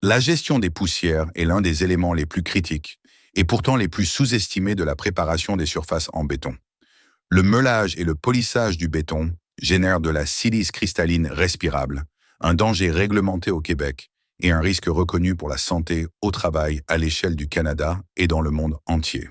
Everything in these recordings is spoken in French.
La gestion des poussières est l'un des éléments les plus critiques et pourtant les plus sous-estimés de la préparation des surfaces en béton. Le meulage et le polissage du béton génèrent de la silice cristalline respirable, un danger réglementé au Québec et un risque reconnu pour la santé au travail à l'échelle du Canada et dans le monde entier.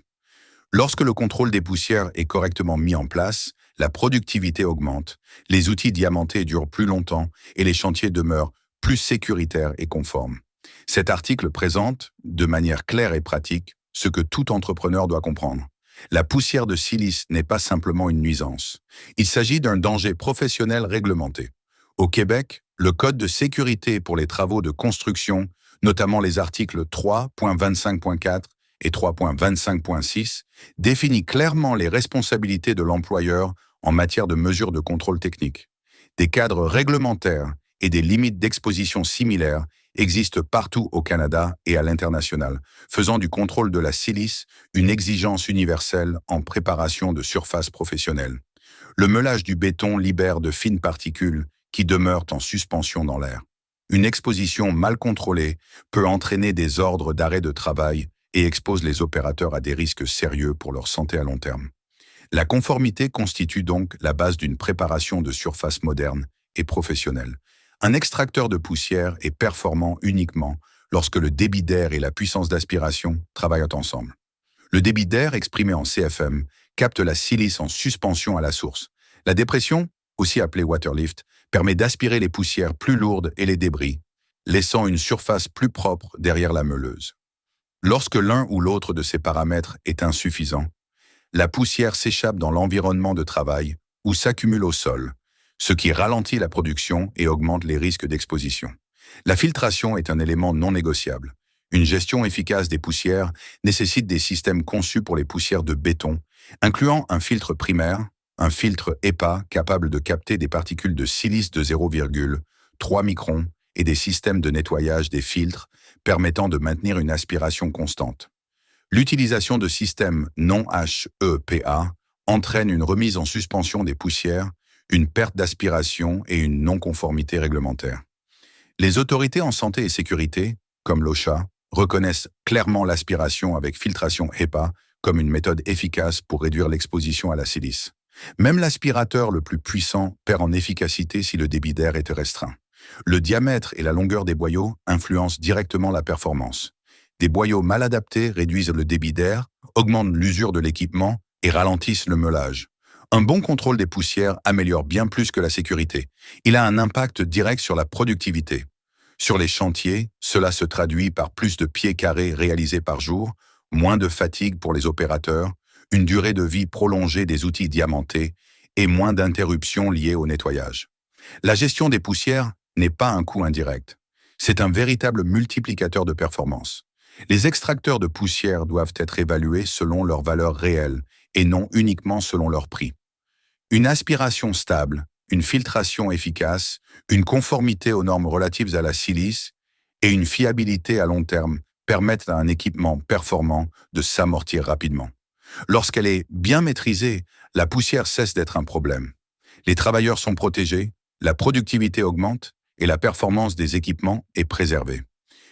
Lorsque le contrôle des poussières est correctement mis en place, la productivité augmente, les outils diamantés durent plus longtemps et les chantiers demeurent plus sécuritaires et conformes. Cet article présente, de manière claire et pratique, ce que tout entrepreneur doit comprendre. La poussière de silice n'est pas simplement une nuisance. Il s'agit d'un danger professionnel réglementé. Au Québec, le Code de sécurité pour les travaux de construction, notamment les articles 3.25.4 et 3.25.6, définit clairement les responsabilités de l'employeur en matière de mesures de contrôle technique. Des cadres réglementaires et des limites d'exposition similaires existent partout au Canada et à l'international, faisant du contrôle de la silice une exigence universelle en préparation de surfaces professionnelles. Le meulage du béton libère de fines particules qui demeurent en suspension dans l'air. Une exposition mal contrôlée peut entraîner des ordres d'arrêt de travail et expose les opérateurs à des risques sérieux pour leur santé à long terme. La conformité constitue donc la base d'une préparation de surface moderne et professionnelle. Un extracteur de poussière est performant uniquement lorsque le débit d'air et la puissance d'aspiration travaillent ensemble. Le débit d'air, exprimé en CFM, capte la silice en suspension à la source. La dépression, aussi appelée waterlift, permet d'aspirer les poussières plus lourdes et les débris, laissant une surface plus propre derrière la meuleuse. Lorsque l'un ou l'autre de ces paramètres est insuffisant, la poussière s'échappe dans l'environnement de travail ou s'accumule au sol, ce qui ralentit la production et augmente les risques d'exposition. La filtration est un élément non négociable. Une gestion efficace des poussières nécessite des systèmes conçus pour les poussières de béton, incluant un filtre primaire, un filtre EPA capable de capter des particules de silice de 0,3 microns et des systèmes de nettoyage des filtres permettant de maintenir une aspiration constante. L'utilisation de systèmes non HEPA entraîne une remise en suspension des poussières, une perte d'aspiration et une non-conformité réglementaire. Les autorités en santé et sécurité, comme l'OSHA, reconnaissent clairement l'aspiration avec filtration HEPA comme une méthode efficace pour réduire l'exposition à la silice. Même l'aspirateur le plus puissant perd en efficacité si le débit d'air est restreint. Le diamètre et la longueur des boyaux influencent directement la performance. Des boyaux mal adaptés réduisent le débit d'air, augmentent l'usure de l'équipement et ralentissent le meulage. Un bon contrôle des poussières améliore bien plus que la sécurité. Il a un impact direct sur la productivité. Sur les chantiers, cela se traduit par plus de pieds carrés réalisés par jour, moins de fatigue pour les opérateurs, une durée de vie prolongée des outils diamantés et moins d'interruptions liées au nettoyage. La gestion des poussières n'est pas un coût indirect. C'est un véritable multiplicateur de performance. Les extracteurs de poussière doivent être évalués selon leur valeur réelle et non uniquement selon leur prix. Une aspiration stable, une filtration efficace, une conformité aux normes relatives à la silice et une fiabilité à long terme permettent à un équipement performant de s'amortir rapidement. Lorsqu'elle est bien maîtrisée, la poussière cesse d'être un problème. Les travailleurs sont protégés, la productivité augmente et la performance des équipements est préservée.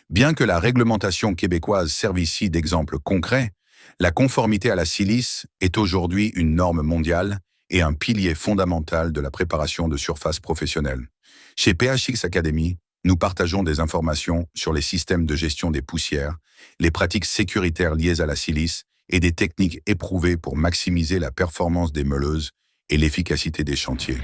Bien que la réglementation québécoise serve ici d'exemple concret, la conformité à la silice est aujourd'hui une norme mondiale et un pilier fondamental de la préparation de surfaces professionnelles. Chez PHX Academy, nous partageons des informations sur les systèmes de gestion des poussières, les pratiques sécuritaires liées à la silice et des techniques éprouvées pour maximiser la performance des meuleuses et l'efficacité des chantiers.